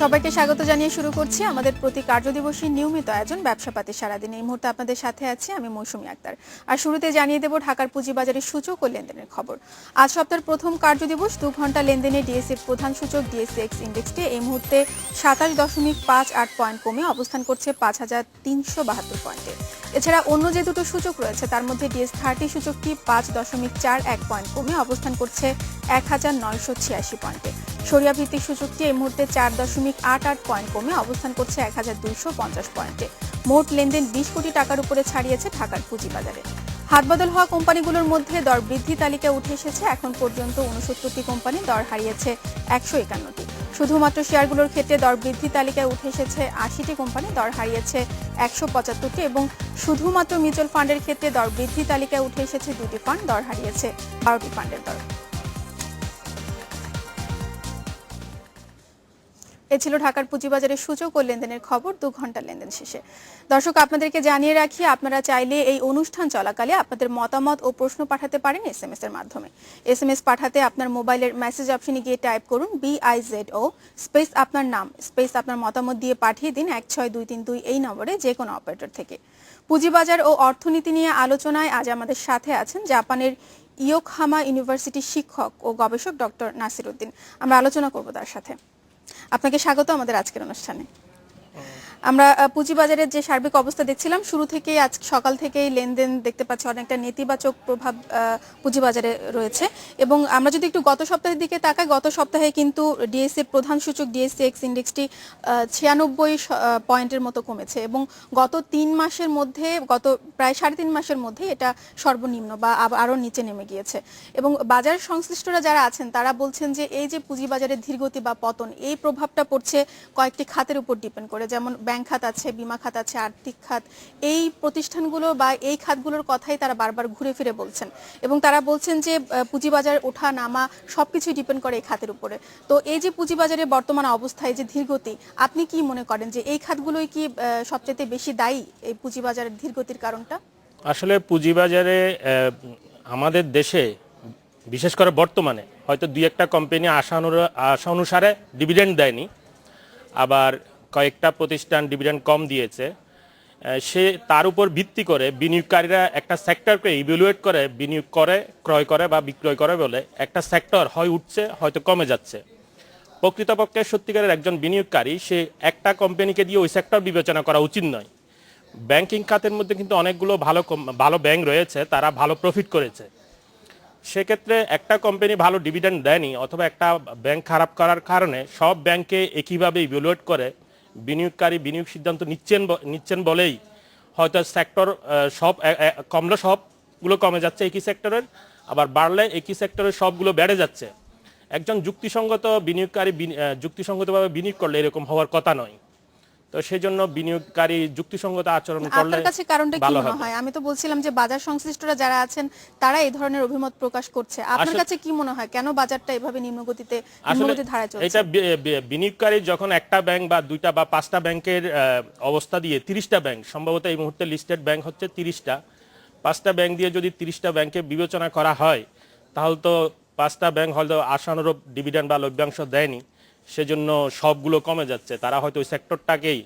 সবাইকে স্বাগত জানিয়ে শুরু করছি আমাদের প্রতি কার্যদিবসী নিয়মিত আয়োজন ব্যবসাপাতি সারাদিন। এই মুহূর্তে আপনাদের সাথে আছি আমি মৌসুমী আক্তার। আর শুরুতে জানিয়ে দেব ঢাকার পুঁজিবাজারের সূচক ও লেনদেনের খবর। আজ সপ্তাহের প্রথম কার্যদিবস, 2 ঘন্টা লেনদেনে ডিএসসির প্রধান সূচক ডিএসসিএক্স ইন্ডেক্সটি এই মুহূর্তে 27.58 পয়েন্ট কমে অবস্থান করছে 5372 পয়েন্টে। এছাড়া অন্য যে দুটো সূচক রয়েছে তার মধ্যে ডিএস30 সূচকটি 5.41 পয়েন্ট কমে অবস্থান করছে 1986 পয়েন্টে। সরিয়া ভিত্তিক সূচকটি এই মুহূর্তে 4.88 পয়েন্ট কমে অবস্থান করছে 1250 পয়েন্টে। মোট লেনদেন 20 কোটি টাকার উপরে ছাড়িয়েছে ঢাকার পুঁজিবাজারে। হাতবদল হওয়া কোম্পানিগুলোর মধ্যে দর বৃদ্ধি তালিকায় উঠে এসেছে এখন পর্যন্ত 69টি কোম্পানি, দর হারিয়েছে 151টি। শুধুমাত্র শেয়ারগুলোর ক্ষেত্রে দর বৃদ্ধি তালিকায় উঠে এসেছে 80টি কোম্পানি, দর হারিয়েছে 175টি এবং শুধুমাত্র মিউচুয়াল ফান্ডের ক্ষেত্রে দর বৃদ্ধি তালিকায় উঠে এসেছে 2টি ফান্ড, দর হারিয়েছে 12টি ফান্ডের দর। এ ছিল ঢাকার পুঁজিবাজারের সূচক ও লেনদেনের খবর 2 ঘন্টা লেনদেন শেষে। দর্শক, আপনাদেরকে জানিয়ে রাখি, আপনারা চাইলে এই অনুষ্ঠান চলাকালে আপনাদের মতামত ও প্রশ্ন পাঠাতে পারেন এসএমএস এর মাধ্যমে। এসএমএস পাঠাতে আপনার মোবাইলের মেসেজ অপশনে গিয়ে টাইপ করুন BIZO স্পেস আপনার নাম স্পেস আপনার মতামত দিয়ে পাঠিয়ে দিন 16232 এই নম্বরে যে কোনো অপারেটর থেকে। পুঁজিবাজার ও অর্থনীতি নিয়ে আলোচনায় আজ আমাদের সাথে আছেন জাপানের ইয়োকহামা ইউনিভার্সিটির শিক্ষক ও গবেষক ডক্টর নাসির উদ্দিন। আমরা আলোচনা করব তার সাথে। আপনাকে স্বাগত আমাদের আজকের অনুষ্ঠানে। আমরা পুঁজিবাজারের যে সার্বিক অবস্থা দেখছিলাম, শুরু থেকেই আজ সকাল থেকেই লেনদেন দেখতে পাচ্ছি অনেকটা নেতিবাচক প্রভাব পুঁজিবাজারে রয়েছে। এবং আমরা যদি একটু গত সপ্তাহের দিকে তাকাই, গত সপ্তাহে কিন্তু ডিএসসির প্রধান সূচক ডিএসসিএক্স ইন্ডেক্সটি 96 পয়েন্টের মতো কমেছে এবং গত 3 মাসের মধ্যে, গত প্রায় 3.5 মাসের মধ্যে এটা সর্বনিম্ন বা আরও নিচে নেমে গিয়েছে। এবং বাজার সংশ্লিষ্টরা যারা আছেন তারা বলছেন যে এই যে পুঁজিবাজারের ধীরগতি বা পতন, এই প্রভাবটা পড়ছে কয়েকটি খাতের উপর ডিপেন্ড করে, যেমন ব্যাংক খাত আছে, বিমা খাত আছে, আর্থিক খাত। এই প্রতিষ্ঠানগুলো বা এই খাতগুলোর কথাই তারা বারবার ঘুরে ফিরে বলছেন এবং তারা বলছেন যে পুঁজিবাজার ওঠা নামা সবকিছু ডিপেন্ড করে এই খাতের উপরে। তো এই যে পুঁজিবাজারের বর্তমান অবস্থায় যে ধীরগতি, আপনি কি মনে করেন যে এই খাতগুলোই কি সবচেয়ে বেশি দায়ী এই পুঁজিবাজারের ধীরগতির কারণটা? আসলে পুঁজিবাজারে আমাদের দেশে বিশেষ করে বর্তমানে হয়তো দুই একটা কোম্পানি আশা অনুসারে ডিভিডেন্ড দেয়নি, আবার কয়েকটা প্রতিষ্ঠান ডিভিডেন্ড কম দিয়েছে। সে তার উপর ভিত্তি করে বিনিয়োগকারীরা একটা সেক্টরকে ইভ্যালুয়েট করে বিনিয়োগ করে, ক্রয় করে বা বিক্রয় করে বলে একটা সেক্টর হয় উঠছে হয়তো কমে যাচ্ছে। প্রকৃতপক্ষে সত্যিকারের একজন বিনিয়োগকারী সে একটা কোম্পানিকে দিয়ে ওই সেক্টর বিবেচনা করা উচিত নয়। ব্যাংকিং খাতের মধ্যে কিন্তু অনেকগুলো ভালো ব্যাংক রয়েছে, তারা ভালো প্রফিট করেছে। সেক্ষেত্রে একটা কোম্পানি ভালো ডিভিডেন্ড দেয়নি অথবা একটা ব্যাংক খারাপ করার কারণে সব ব্যাংকে একইভাবে ইভ্যালুয়েট করে বিনিয়োগকারী বিনিয়োগ সিদ্ধান্ত নিচ্ছেন বলেই হয়তো সেক্টর সব কমলে সবগুলো কমে যাচ্ছে একই সেক্টরের, আবার বাড়লে একই সেক্টরের সবগুলো বেড়ে যাচ্ছে। একজন যুক্তিসঙ্গত বিনিয়োগকারী যুক্তিসঙ্গতভাবে বিনিয়োগ করলে এরকম হওয়ার কথা নয়। তো সেই জন্য বিনিয়োগকারী যুক্তিসঙ্গত আচরণ করলে আপনার কাছে কারণটা কি মনে হয়? আমি তো বলছিলাম যে বাজার সংশ্লিষ্টরা যারা আছেন তারা এই ধরনের অভিমত প্রকাশ করছে। আপনার কাছে কি মনে হয় কেন বাজারটা এভাবে নিম্নগতি ধারায় চলছে? এটা বিনিয়োগকারী যখন একটা ব্যাংক বা দুইটা বা পাঁচটা ব্যাংকের অবস্থা দিয়ে 30টা ব্যাংক, সম্ভবত এই মুহূর্তে লিস্টেড ব্যাংক হচ্ছে 30টা, 5টা ব্যাংক দিয়ে যদি 30টা ব্যাংকে বিবেচনা করা হয় তাহলে তো 5টা ব্যাংক হয়তো আশানুরূপ ডিভিডেন্ড বা লভ্যাংশ দেয়নি, সেজন্য সবগুলো কমে যাচ্ছে। তারা হয়তো ওই সেক্টরটাকেই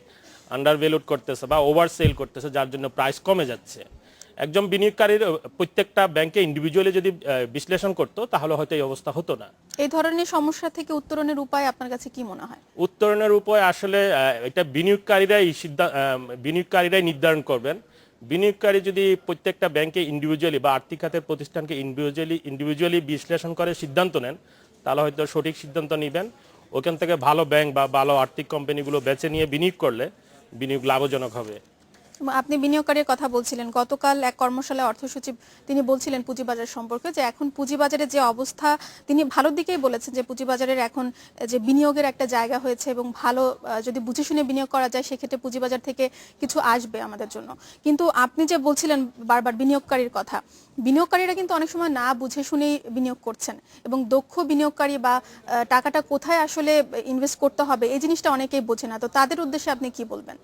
আন্ডারভ্যালুড করতেছে বা ওভার সেল করতেছে, যার জন্য প্রাইস কমে যাচ্ছে। একজন বিনিয়োগকারীর প্রত্যেকটা ব্যাংকে ইন্ডিভিজুয়ালি যদি বিশ্লেষণ করতো তাহলে হয়তো এই অবস্থা হতো না। এই ধরনের সমস্যা থেকে উত্তরণের উপায় আপনার কাছে কি মনে হয়? উত্তরণের উপায় আসলে এটা বিনিয়োগকারীরাই নির্ধারণ করবেন। বিনিয়োগকারী যদি প্রত্যেকটা ব্যাংকে ইন্ডিভিজুয়ালি বা আর্থিক খাতের প্রতিষ্ঠানকে ইন্ডিভিজুয়ালি বিশ্লেষণ করে সিদ্ধান্ত নেন তাহলে হয়তো সঠিক সিদ্ধান্ত নেবেন। ওখান থেকে ভালো ব্যাংক বা ভালো আর্থিক কোম্পানিগুলো বেছে নিয়ে বিনিয়োগ করলে বিনিয়োগ লাভজনক হবে। আপনি বিনিয়োগকারীর কথা বলছিলেন, গতকাল এক কর্মশালায় অর্থ সচিব তিনি বলছিলেন পুঁজিবাজার সম্পর্কে যে এখন পুঁজিবাজারের যে অবস্থা, তিনি ভালোর দিকেই বলেছেন যে পুঁজিবাজারের এখন যে বিনিয়োগের একটা জায়গা হয়েছে এবং ভালো যদি বুঝে শুনে বিনিয়োগ করা যায় সেক্ষেত্রে পুঁজিবাজার থেকে কিছু আসবে আমাদের জন্য। কিন্তু আপনি যে বলছিলেন বারবার বিনিয়োগকারীর কথা, বিনিয়োগকারীরা কিন্তু অনেক সময় না বুঝে শুনেই বিনিয়োগ করছেন এবং দক্ষ বিনিয়োগকারী বা টাকাটা কোথায় আসলে ইনভেস্ট করতে হবে এই জিনিসটা অনেকেই বোঝে না। তো তাদের উদ্দেশ্যে আপনি কি বলবেন?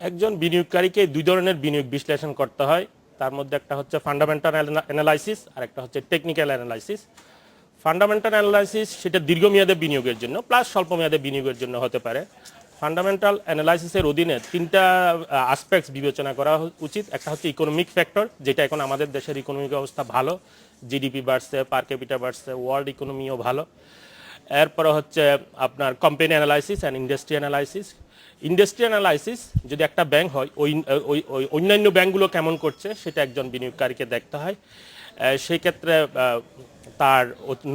একজন বিনিয়োগকারীকে দুই ধরনের বিনিয়োগ বিশ্লেষণ করতে হয়, তার মধ্যে একটা হচ্ছে ফান্ডামেন্টাল অ্যানালাইসিস আর একটা হচ্ছে টেকনিক্যাল অ্যানালাইসিস। ফান্ডামেন্টাল অ্যানালাইসিস সেটা দীর্ঘমেয়াদে বিনিয়োগের জন্য প্লাস স্বল্প মেয়াদে বিনিয়োগের জন্য হতে পারে। ফান্ডামেন্টাল অ্যানালাইসিসের অধীনে তিনটা আসপেক্টস বিবেচনা করা উচিত। একটা হচ্ছে ইকোনমিক ফ্যাক্টর, যেটা এখন আমাদের দেশের ইকোনমিক অবস্থা ভালো, জিডিপি বাড়ছে, পার ক্যাপিটা বাড়ছে, ওয়ার্ল্ড ইকোনমিও ভালো। এরপরে হচ্ছে আপনার company analysis and industry analysis. Industry analysis যদি একটা ব্যাংক হয়, ওই অন্যান্য ব্যাংকগুলো কেমন করছে সেটা একজন বিনিয়োগকারীকে দেখতে হয়। সেই ক্ষেত্রে তার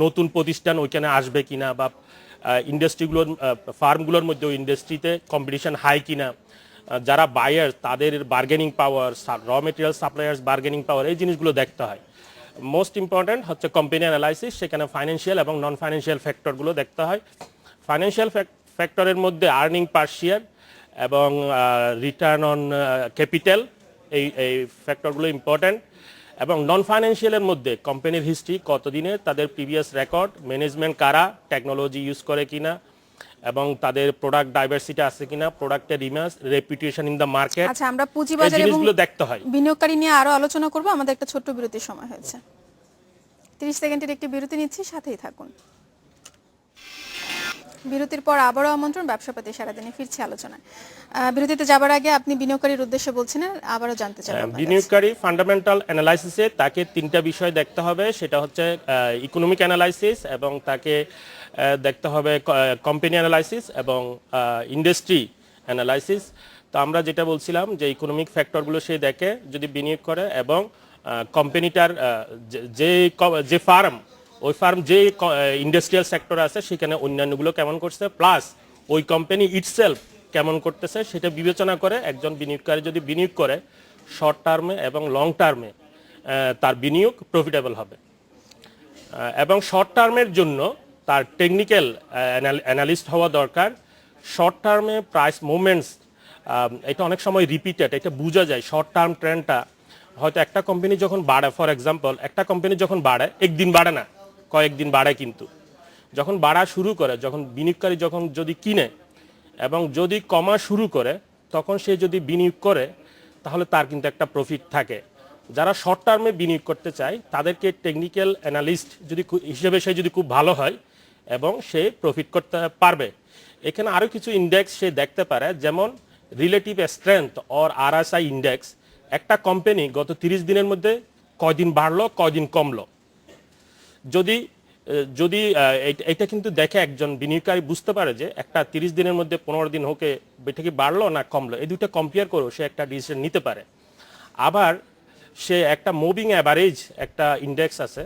নতুন প্রতিষ্ঠান ওইখানে আসবে কিনা, বা ইন্ডাস্ট্রিগুলোর ফার্মগুলোর মধ্যে ওই ইন্ডাস্ট্রিতে কম্পিটিশন হাই কিনা, যারা বায়ার তাদের বার্গেনিং পাওয়ার, র মেটেরিয়াল সাপ্লায়ার্স বার্গেনিং পাওয়ার, এই জিনিসগুলো দেখতে হয়। মোস্ট ইম্পর্ট্যান্ট হচ্ছে কোম্পানি অ্যানালাইসিস, সেখানে ফাইন্যান্সিয়াল এবং নন ফাইন্যান্সিয়াল ফ্যাক্টরগুলো দেখতে হয়। ফাইন্যান্সিয়াল ফ্যাক্টরের মধ্যে আর্নিং পার শেয়ার এবং রিটার্ন অন ক্যাপিটাল, এই ফ্যাক্টরগুলো ইম্পর্ট্যান্ট। এবং নন ফাইন্যান্সিয়ালের মধ্যে কোম্পানির হিস্ট্রি, কতদিনের তাদের প্রিভিয়াস রেকর্ড, ম্যানেজমেন্ট কারা, টেকনোলজি ইউজ করে কিনা, এবং তাদের প্রোডাক্ট ডাইভার্সিটি আছে কিনা, প্রোডাক্টের image, reputation in the market. আচ্ছা, আমরা পুঁজিবাজার এবং দেখতে হয়। বিনিয়োগকারী নিয়ে আরো আলোচনা করব। আমাদের একটা ছোট্ট বিরতির সময় হয়েছে, 30 সেকেন্ডের একটি বিরতি নিচ্ছি, সাথেই থাকুন। বিরতির পর আবারও আমন্ত্রণ ব্যবসাপাতি সারাদিনে ফিরছি আলোচনায়। বিরতিতে যাবার আগে আপনি বিনিয়োগকারীর উদ্দেশ্যে বলছিলেন, আবারও জানতে চাই। বিনিয়োগকারী ফান্ডামেন্টাল অ্যানালাইসিসে তাকে তিনটা বিষয় দেখতে হবে। সেটা হচ্ছে ইকোনমিক অ্যানালাইসিস, এবং তাকে দেখতে হবে কোম্পানি অ্যানালাইসিস এবং ইন্ডাস্ট্রি অ্যানালাইসিস। তো আমরা যেটা বলছিলাম যে ইকোনমিক ফ্যাক্টরগুলো সে দেখে যদি বিনিয়োগ করে, এবং কোম্পানিটার যে ফার্ম, ওই ফার্ম যে ইন্ডাস্ট্রিয়াল সেক্টর আছে সেখানে অন্যান্যগুলো কেমন করছে, প্লাস ওই কোম্পানি ইটসেলফ কেমন করতেছে, সেটা বিবেচনা করে একজন বিনিয়োগকারী যদি বিনিয়োগ করে, শর্ট টার্মে এবং লং টার্মে তার বিনিয়োগ প্রফিটেবল হবে। এবং শর্ট টার্মের জন্য তার টেকনিক্যাল অ্যানালিস্ট হওয়া দরকার। শর্ট টার্মে প্রাইস মুভমেন্টস, এটা অনেক সময় রিপিটেড, এটা বোঝা যায় শর্ট টার্ম ট্রেন্ডটা। হয়তো একটা কোম্পানি যখন বাড়ে, ফর এক্সাম্পল একটা কোম্পানি যখন বাড়ে, একদিন বাড়ে না, কয়েকদিন বাড়ে, কিন্তু যখন বাড়া শুরু করে, যখন বিনিয়োগকারী যদি কিনে এবং যদি কমা শুরু করে, তখন সে যদি বিনিয়োগ করে তাহলে তার কিন্তু একটা প্রফিট থাকে। যারা শর্ট টার্মে বিনিয়োগ করতে চায় তাদেরকে টেকনিক্যাল অ্যানালিস্ট হিসেবে সে যদি খুব ভালো হয় এবং সে প্রফিট করতে পারবে। এখানে আরও কিছু ইন্ডেক্স সে দেখতে পারে, যেমন relative strength or RSI index. একটা কোম্পানি গত 30 দিনের মধ্যে কয়দিন বাড়লো, কয়দিন কমলো, যদি এটা কিন্তু দেখে একজন বিনিয়োগকারী বুঝতে পারে যে একটা 30 দিনের মধ্যে 15 দিন হোকে এটা কি বাড়লো না কমলো, এই দুটো কম্পেয়ার করেও সে একটা ডিসিশন নিতে পারে। আবার সে একটা মুভিং অ্যাভারেজ, একটা ইন্ডেক্স আছে,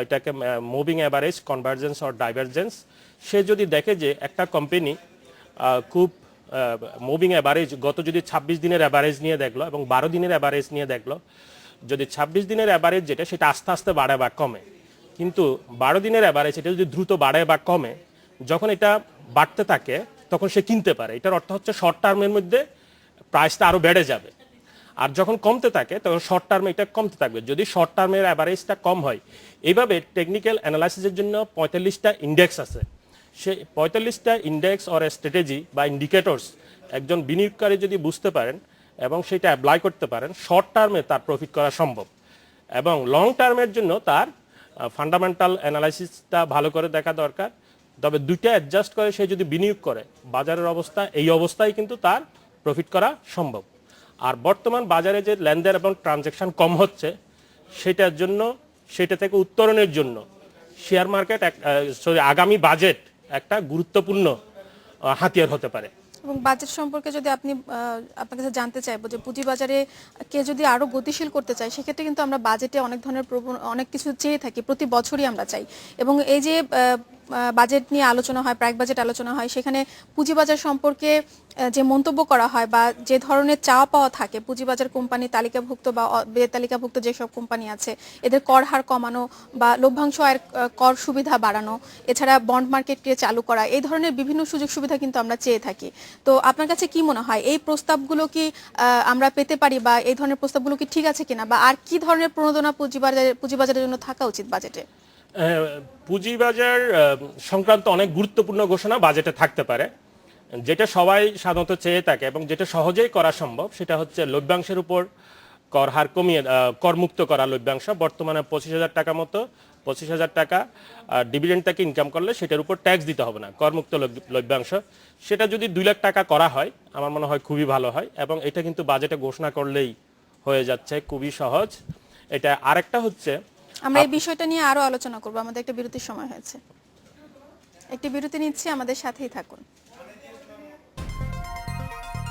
এটাকে moving average convergence or divergence. সে যদি দেখে যে একটা কোম্পানি খুব মুভিং অ্যাভারেজ, গত যদি 26 দিনের অ্যাভারেজ নিয়ে দেখলো এবং 12 দিনের অ্যাভারেজ নিয়ে দেখলো, যদি 26 দিনের অ্যাভারেজ যেটা সেটা আস্তে আস্তে বাড়ে বা কমে, কিন্তু 12 দিনের অ্যাভারেজ এটা যদি দ্রুত বাড়ে বা কমে, যখন এটা বাড়তে থাকে তখন সে কিনতে পারে। এটার অর্থ হচ্ছে শর্ট টার্মের মধ্যে প্রাইসটা আরও বেড়ে যাবে। আর যখন কমতে থাকে তখন শর্ট টার্মে এটা কমতে থাকবে, যদি শর্ট টার্মের অ্যাভারেজটা কম হয়। এইভাবে টেকনিক্যাল অ্যানালাইসিসের জন্য 45টা ইন্ডেক্স আছে। সেই 45টা ইন্ডেক্স অর স্ট্র্যাটেজি বা ইন্ডিকেটরস একজন বিনিয়োগকারী যদি বুঝতে পারেন এবং সেটা অ্যাপ্লাই করতে পারেন, শর্ট টার্মে তার প্রফিট করা সম্ভব। এবং লং টার্মের জন্য তার ফান্ডামেন্টাল অ্যানালাইসিসটা ভালো করে দেখা দরকার। তবে দুইটা অ্যাডজাস্ট করে সে যদি বিনিয়োগ করে, বাজারের অবস্থা এই অবস্থায় কিন্তু তার প্রফিট করা সম্ভব। আর বর্তমান বাজারে যে লেনদেন এবং ট্রানজ্যাকশন কম হচ্ছে, সেটা থেকে উত্তরণের জন্য শেয়ার মার্কেট আগামী বাজেট একটা গুরুত্বপূর্ণ হাতিয়ার হতে পারে। এবং বাজেট সম্পর্কে যদি আপনার কাছে জানতে চাইবো যে পুঁজিবাজারে কে যদি আরো গতিশীল করতে চায়, সেক্ষেত্রে কিন্তু আমরা বাজেটে অনেক ধরনের অনেক কিছু চেয়ে থাকি, প্রতি বছরই আমরা চাই। এবং এই যে বাজেট নিয়ে আলোচনা হয়, প্রাক বাজেট আলোচনা হয়, সেখানে পুঁজিবাজার সম্পর্কে যে মন্তব্য করা হয় বা যে ধরনের চাওয়া পাওয়া থাকে, পুঁজিবাজার কোম্পানি তালিকাভুক্ত বা বেতালিকাভুক্ত যেসব কোম্পানি আছে এদের কর হার কমানো বা লভ্যাংশ আয়ের কর সুবিধা বাড়ানো, এছাড়া বন্ড মার্কেটকে চালু করা, এই ধরনের বিভিন্ন সুযোগ সুবিধা কিন্তু আমরা চেয়ে থাকি। তো আপনার কাছে কি মনে হয়, এই প্রস্তাবগুলো কি আমরা পেতে পারি, বা এই ধরনের প্রস্তাবগুলো কি ঠিক আছে কিনা, বা আর কি ধরনের প্রণোদনা পুঁজিবাজারের জন্য থাকা উচিত বাজেটে? পুঁজিবাজার সংক্রান্ত অনেক গুরুত্বপূর্ণ ঘোষণা বাজেটে থাকতে পারে। যেটা সবাই সাধারণত চেয়ে থাকে এবং যেটা সহজেই করা সম্ভব, সেটা হচ্ছে লভ্যাংশের উপর কর হার কমিয়ে করমুক্ত করা লভ্যাংশ বর্তমানে 25,000 টাকা মতো 25,000 টাকা ডিভিডেন্ড থেকে ইনকাম করলে সেটার উপর ট্যাক্স দিতে হবে না, করমুক্ত লভ্যাংশ। সেটা যদি 2 লাখ টাকা করা হয় আমার মনে হয় খুবই ভালো হয়, এবং এটা কিন্তু বাজেটে ঘোষণা করলেই হয়ে যাচ্ছে, খুবই সহজ। এটা আরেকটা হচ্ছে আমরা এই বিষয়টা নিয়ে আরো আলোচনা করব, আমাদের একটা বিরতির সময় হয়েছে, একটি বিরতি নিচ্ছি, আমাদের সাথেই থাকুন।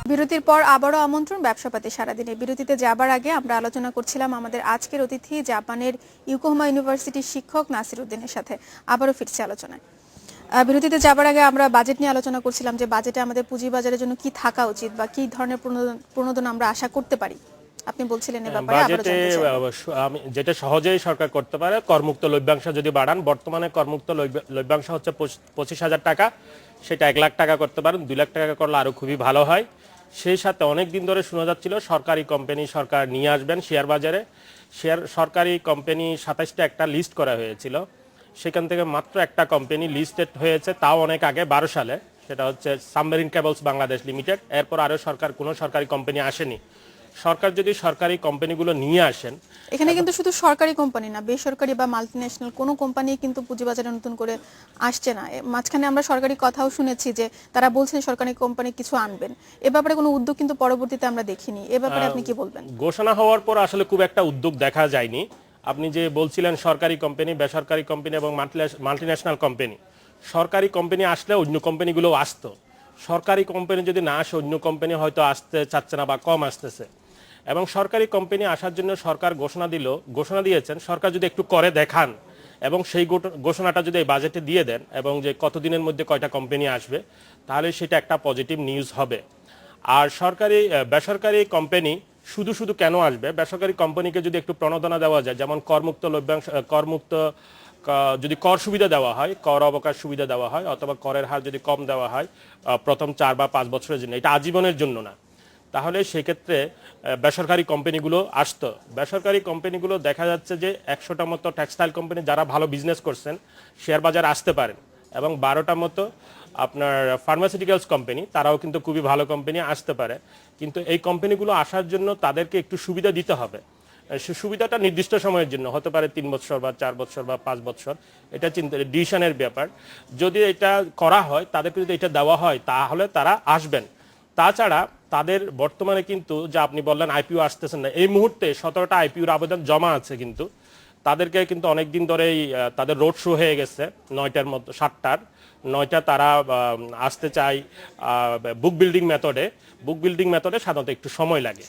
বিরতির পর আবারও আমন্ত্রণ ব্যবসাপাতি সারাদিনে। বিরতিতে যাবার আগে আমরা আলোচনা করছিলাম আমাদের আজকের অতিথি জাপানের ইয়োকোহামা ইউনিভার্সিটির শিক্ষক নাসির উদ্দিনের সাথে। আবারও ফিরছি আলোচনায়। বিরতিতে যাবার আগে আমরা বাজেট নিয়ে আলোচনা করছিলাম যে বাজেটে আমাদের পুঁজিবাজারের জন্য কি থাকা উচিত বা কি ধরনের প্রণোদনা আমরা আশা করতে পারি, আপনি বলছিলেন এ ব্যাপারে। বাজেটে আমি যেটা সহজেই সরকার করতে পারে, করমুক্ত লভ্যাংশ যদি বাড়ান, বর্তমানে করমুক্ত লভ্যাংশ হচ্ছে 25,000 টাকা, সেটা 1 লাখ টাকা করতে পারেন, 2 লাখ টাকা করলে আরো খুবই ভালো হয়। সেই সাথে অনেক দিন ধরে শোনা যাচ্ছিল সরকারি কোম্পানি সরকার নিয়ে আসবেন শেয়ার বাজারে। সরকারি কোম্পানি 27টা একটা লিস্ট করা হয়েছিল, সেখান থেকে মাত্র একটা কোম্পানি লিস্টেড হয়েছে, তাও অনেক আগে 12 সালে, সেটা হচ্ছে সাবমেরিন কেবলস বাংলাদেশ লিমিটেড। এরপর আরো কোনো সরকারি কোম্পানি আসেনি। সরকার যদি সরকারি কোম্পানিগুলো নিয়ে আসেন, এখানে কিন্তু শুধু সরকারি কোম্পানি না, বেসরকারি বা মাল্টিন্যাশনাল কোনো কোম্পানি কিন্তু পুঁজিবাজারে নতুন করে আসছে না। মাঝখানে আমরা সরকারি কথাও শুনেছি যে তারা বলছেন সরকারি কোম্পানি কিছু আনবেন, এ ব্যাপারে কোনো উদ্যোগ কিন্তু পরবর্তীতে আমরা দেখিনি। এ ব্যাপারে আপনি কি বলবেন? ঘোষণা হওয়ার পর আসলে খুব একটা উদ্যোগ দেখা যায়নি। আপনি যে বলছিলেন সরকারি কোম্পানি, বেসরকারি কোম্পানি এবং মাল্টিন্যাশনাল কোম্পানি, সরকারি কোম্পানি আসলে অন্য কোম্পানিগুলো আসতো। সরকারি কোম্পানি যদি না আসে অন্য কোম্পানি হয়তো আসতে চাচ্ছে না বা কম আসতেছে। এবং সরকারি কোম্পানি আসার জন্য সরকার ঘোষণা দিয়েছেন, সরকার যদি একটু করে দেখান এবং সেই ঘোষণাটা যদি এই বাজেটে দিয়ে দেন এবং যে কতদিনের মধ্যে কয়টা কোম্পানি আসবে, তাহলে সেটা একটা পজিটিভ নিউজ হবে। আর বেসরকারি কোম্পানি শুধু কেন আসবে, বেসরকারি কোম্পানিকে যদি একটু প্রণোদনা দেওয়া যায়, যেমন যদি কর সুবিধা দেওয়া হয়, কর অবকাশ সুবিধা দেওয়া হয়, অথবা করের হার যদি কম দেওয়া হয় প্রথম 4 বা 5 বছরের জন্য, এটা আজীবনের জন্য না, তাহলে সেক্ষেত্রে বেসরকারি কোম্পানিগুলো আসতো। বেসরকারি কোম্পানিগুলো দেখা যাচ্ছে যে 100টা মতো টেক্সটাইল কোম্পানি যারা ভালো বিজনেস করছেন শেয়ার বাজারে আসতে পারেন, এবং 12টা মতো আপনার ফার্মাসিউটিক্যালস কোম্পানি, তারাও কিন্তু খুবই ভালো কোম্পানি আসতে পারে। কিন্তু এই কোম্পানিগুলো আসার জন্য তাদেরকে একটু সুবিধা দিতে হবে। সে সুবিধাটা নির্দিষ্ট সময়ের জন্য হতে পারে, 3 বছর বা 4 বছর বা 5 বছর, এটা ডিসিশনের ব্যাপার। যদি এটা করা হয়, তাদেরকে যদি এটা দেওয়া হয়, তাহলে তারা আসবেন। তাছাড়া তাদের বর্তমানে কিন্তু যা আপনি বললেন আইপিও আসতেছেন না, এই মুহূর্তে 17টা আইপিওর আবেদন জমা আছে, কিন্তু তাদেরকে কিন্তু অনেকদিন ধরেই তাদের রোড শো হয়ে গেছে, 9টার মতো 7টার তারা আসতে চায় বুক বিল্ডিং মেথডে সাধারণত একটু সময় লাগে।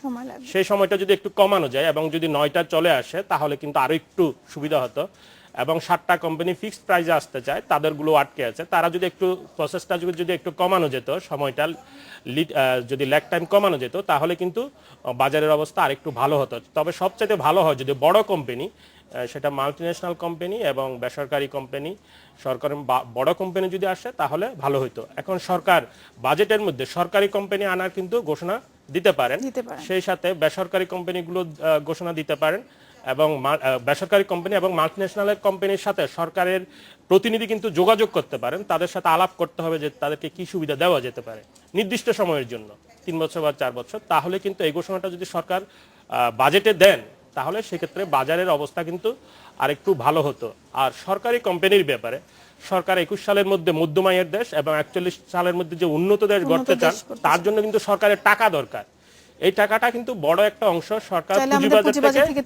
সেই সময়টা যদি একটু কমানো যায় এবং যদি 9টা চলে আসে, তাহলে কিন্তু আরো একটু সুবিধা হতো। এবং 7টা কোম্পানি ফিক্সড প্রাইসে আসতে চায়, তাদেরগুলো আটকে আছে, তারা যদি একটু প্রসেসটা যদি একটু কমানো যেত, সময়টা যদি ল্যাগ টাইম কমানো যেত, তাহলে কিন্তু বাজারের অবস্থা আরেকটু ভালো হতো। তবে সবচাইতে ভালো হয় যদি বড় কোম্পানি, সেটা মাল্টিন্যাশনাল কোম্পানি এবং বেসরকারি কোম্পানি, সরকারি বড় কোম্পানি যদি আসে তাহলে ভালো হতো। এখন সরকার বাজেটের মধ্যে সরকারি কোম্পানি আনার কিন্তু ঘোষণা দিতে পারেন, সেই সাথে বেসরকারি কোম্পানিগুলো ঘোষণা দিতে পারেন, এবং বেসরকারি কোম্পানি এবং মাল্টিন্যাশনাল কোম্পানির সাথে সরকারের প্রতিনিধি কিন্তু যোগাযোগ করতে পারেন, তাদের সাথে আলাপ করতে হবে যে তাদেরকে কি সুবিধা দেওয়া যেতে পারে নির্দিষ্ট সময়ের জন্য, 3 বছর বা 4 বছর। তাহলে কিন্তু এই ঘোষণাটা যদি সরকার বাজেটে দেন, তাহলে সেক্ষেত্রে বাজারের অবস্থা কিন্তু আরেকটু ভালো হতো। আর সরকারি কোম্পানির ব্যাপারে সরকার 21 সালের মধ্যে মধ্যম আয়ের দেশ এবং 41 সালের মধ্যে যে উন্নত দেশ গড়তে চান, তার জন্য কিন্তু সরকারের টাকা দরকার। এই টাকাটা কিন্তু বড় একটা অংশ সরকার পুঁজিবাজার থেকে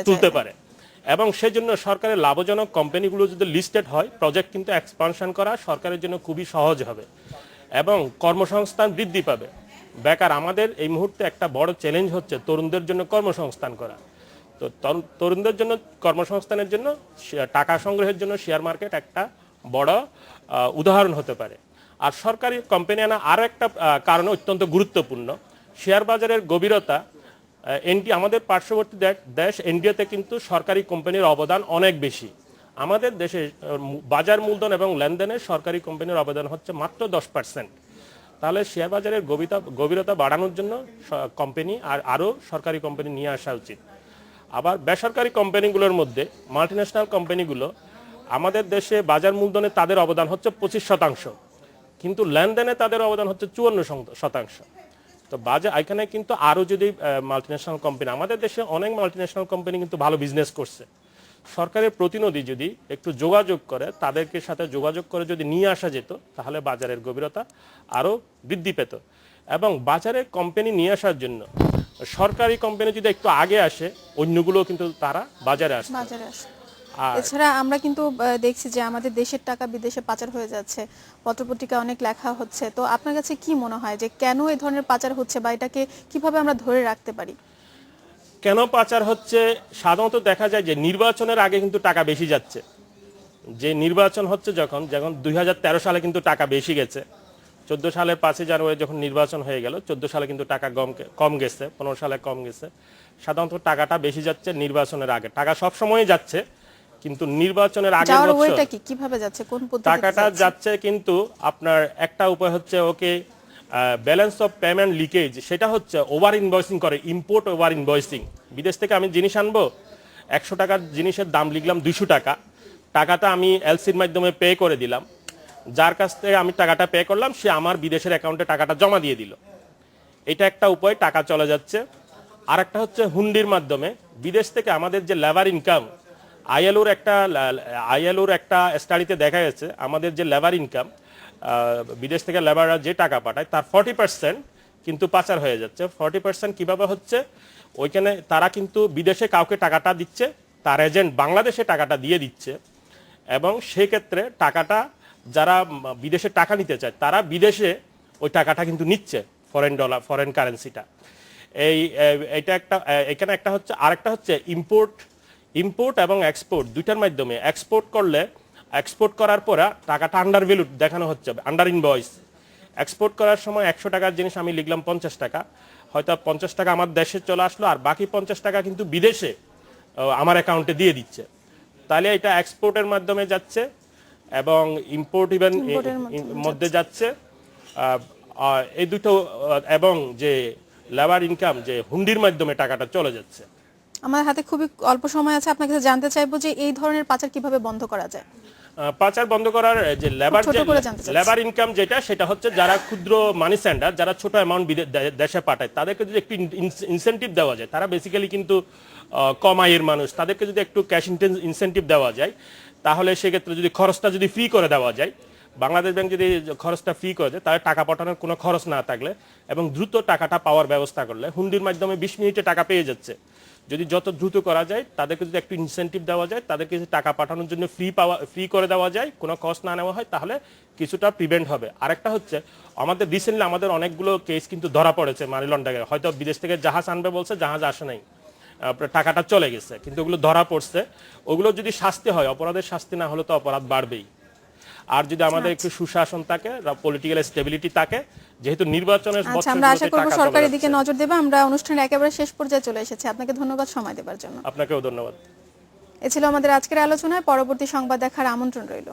তুলতে পারে, এবং সেজন্য সরকারের লাভজনক কোম্পানিগুলো যদি লিস্টেড হয়, প্রজেক্ট কিন্তু এক্সপানশন করা সরকারের জন্য খুবই সহজ হবে এবং কর্মসংস্থান বৃদ্ধি পাবে। বেকার আমাদের এই মুহূর্তে একটা বড় চ্যালেঞ্জ হচ্ছে তরুণদের জন্য কর্মসংস্থান করা। তো তরুণদের জন্য কর্মসংস্থানের জন্য টাকা সংগ্রহের জন্য শেয়ার মার্কেট একটা বড় উদাহরণ হতে পারে। আর সরকারি কোম্পানি আনা আরও একটা কারণে অত্যন্ত গুরুত্বপূর্ণ, শেয়ার বাজারের গভীরতা। আমাদের পার্শ্ববর্তী দেশ ইন্ডিয়াতে কিন্তু সরকারি কোম্পানির অবদান অনেক বেশি। আমাদের দেশে বাজার মূলধন এবং লেনদেনে সরকারি কোম্পানির অবদান হচ্ছে মাত্র 10%। তাহলে শেয়ার বাজারের গভীরতা বাড়ানোর জন্য কোম্পানি আরও সরকারি কোম্পানি নিয়ে আসা উচিত। আবার বেসরকারি কোম্পানিগুলোর মধ্যে মাল্টিন্যাশনাল কোম্পানিগুলো, আমাদের দেশে বাজার মূলধনে তাদের অবদান হচ্ছে 25%, কিন্তু লেনদেনে তাদের অবদান হচ্ছে 54%। তো বাজার এখানে কিন্তু আরো যদি মাল্টিন্যাশনাল কোম্পানি, আমাদের দেশে অনেক মাল্টিন্যাশনাল কোম্পানি কিন্তু ভালো বিজনেস করছে, সরকারের প্রতিনিধি যদি একটু যোগাযোগ করে, তাদেরকে সাথে যোগাযোগ করে যদি নিয়ে আসা যেত, তাহলে বাজারের গভীরতা আরো বৃদ্ধি পেত। এবং বাজারে কোম্পানি নিয়ে আসার জন্য সরকারি কোম্পানি যদি একটু আগে আসে, অন্যগুলো কিন্তু তারা বাজারে আসে। এছাড়া আমরা কিন্তু দেখছি যে আমাদের দেশের টাকা বিদেশে পাচার হয়ে যাচ্ছে, পত্রপত্রিকায় অনেক লেখা হচ্ছে। তো আপনার কাছে কি মনে হয় যে কেন এই ধরনের পাচার হচ্ছে, বা এটাকে কিভাবে আমরা ধরে রাখতে পারি? কেন পাচার হচ্ছে? সাধারণত দেখা যায় যে নির্বাচনের আগে কিন্তু টাকা বেশি যাচ্ছে। যে নির্বাচন হচ্ছে যখন 2013 সালে কিন্তু টাকা বেশি গেছে, 14 সালের 5 জানুয়ারি যখন নির্বাচন হয়ে গেল, 14 সালে কিন্তু টাকা কম গেছে, 15 সালে কম গেছে। সাধারণত টাকাটা বেশি যাচ্ছে নির্বাচনের আগে। টাকা সব সময় যাচ্ছে, কিন্তু নির্বাচনের আগে কিভাবে যাচ্ছে, কোন পদ্ধতিতে টাকাটা যাচ্ছে? কিন্তু আপনার একটা উপায় হচ্ছে, ওকে ব্যালেন্স অফ পেমেন্ট লিকেজ, সেটা হচ্ছে ওভার ইনভয়েসিং করে, ইম্পোর্ট ওভার ইনভয়েসিং। বিদেশ থেকে আমি জিনিস আনবো, 100 টাকার জিনিসের দাম লিখলাম 200 টাকা, টাকাটা আমি এলসির মাধ্যমে পে করে দিলাম, যার কাছ থেকে আমি টাকাটা পে করলাম সে আমার বিদেশের অ্যাকাউন্টে টাকাটা জমা দিয়ে দিল। এটা একটা উপায়, টাকা চলে যাচ্ছে। আর একটা হচ্ছে হুন্ডির মাধ্যমে বিদেশ থেকে আমাদের যে লেবার ইনকাম, আইএলওর একটা স্টাডিতে দেখা গেছে আমাদের যে লেবার ইনকাম, বিদেশ থেকে লেবাররা যে টাকা পাঠায় তার 40% কিন্তু পাচার হয়ে যাচ্ছে। 40% কিভাবে হচ্ছে? ওইখানে তারা কিন্তু বিদেশে কাউকে টাকাটা দিচ্ছে, তার এজেন্ট বাংলাদেশে টাকাটা দিয়ে দিচ্ছে, এবং সেক্ষেত্রে টাকাটা যারা বিদেশে টাকা নিতে চায় তারা বিদেশে ওই টাকাটা কিন্তু নিচ্ছে, ফরেন কারেন্সিটা। এইটা একটা। এখানে একটা হচ্ছে, আরেকটা হচ্ছে ইম্পোর্ট এবং এক্সপোর্ট দুইটার মাধ্যমে। এক্সপোর্ট করার পর টাকাটা আন্ডার ভ্যালু দেখানো হচ্ছে, আন্ডার ইনভয়েস। এক্সপোর্ট করার সময় 100 টাকার জিনিস আমি লিখলাম 50 টাকা, হয়তো 50 টাকা আমার দেশে চলে আসলো, আর বাকি 50 টাকা কিন্তু বিদেশে আমার অ্যাকাউন্টে দিয়ে দিচ্ছে। তাহলে এটা এক্সপোর্টের মাধ্যমে যাচ্ছে এবং ইম্পোর্ট ইভেন মধ্যে যাচ্ছে। এই দুটো, এবং যে লেবার ইনকাম, যে হুন্ডির মাধ্যমে টাকাটা চলে যাচ্ছে। আমার হাতে খুবই অল্প সময় আছে, আপনার কাছে জানতে চাইবো যে এই ধরনের পাচার কিভাবে বন্ধ করা যায়? পাচার বন্ধ করার যে লেবার ইনকাম যেটা, সেটা হচ্ছে যারা ক্ষুদ্র মানি সেন্ডার, যারা ছোট অ্যামাউন্ট দেশে পাঠায়, তাদেরকে যদি একটু ইনসেন্টিভ দেওয়া যায়, তারা বেসিক্যালি কিন্তু কম আয়ের মানুষ, তাদেরকে যদি একটু ক্যাশ ইনসেন্টিভ দেওয়া যায়, তাহলে সেক্ষেত্রে যদি খরচটা যদি ফ্রি করে দেওয়া যায়, বাংলাদেশ ব্যাংক যদি খরচটা ফ্রি করে দেয়, তাহলে টাকা পাঠানোর কোনো খরচ না থাকলে এবং দ্রুত টাকাটা পাওয়ার ব্যবস্থা করলে, হুন্ডির মাধ্যমে 20 মিনিটে টাকা পেয়ে যাচ্ছে, যদি যত দ্রুত করা যায়, তাদেরকে যদি একটু ইনসেন্টিভ দেওয়া যায়, তাদেরকে যদি টাকা পাঠানোর জন্য ফ্রি করে দেওয়া যায়, কোনো কস্ট না নেওয়া হয়, তাহলে কিছুটা প্রিভেন্ট হবে। আরেকটা হচ্ছে, আমাদের রিসেন্টলি আমাদের অনেকগুলো কেস কিন্তু ধরা পড়েছে মানি লন্ডারিং। হয়তো বিদেশ থেকে জাহাজ আনবে বলছে, জাহাজ আসে নাই, টাকাটা চলে গেছে, কিন্তু ওগুলো ধরা পড়ছে। ওগুলো যদি শাস্তি হয়, অপরাধের শাস্তি না হলে তো অপরাধ বাড়বেই। আর যদি আমাদের একটু সুশাসন থাকে, পলিটিক্যাল স্টেবিলিটি থাকে, যেহেতু নির্বাচনের আমরা আশা করব সরকারের দিকে নজর দেবে। আমরা অনুষ্ঠানের একেবারে শেষ পর্যায়ে চলে এসেছি, আপনাকে ধন্যবাদ সময় দেওয়ার জন্য। আপনাকেও ধন্যবাদ। এ ছিল আমাদের আজকের আলোচনায়, পরবর্তী সংবাদ দেখার আমন্ত্রণ রইল।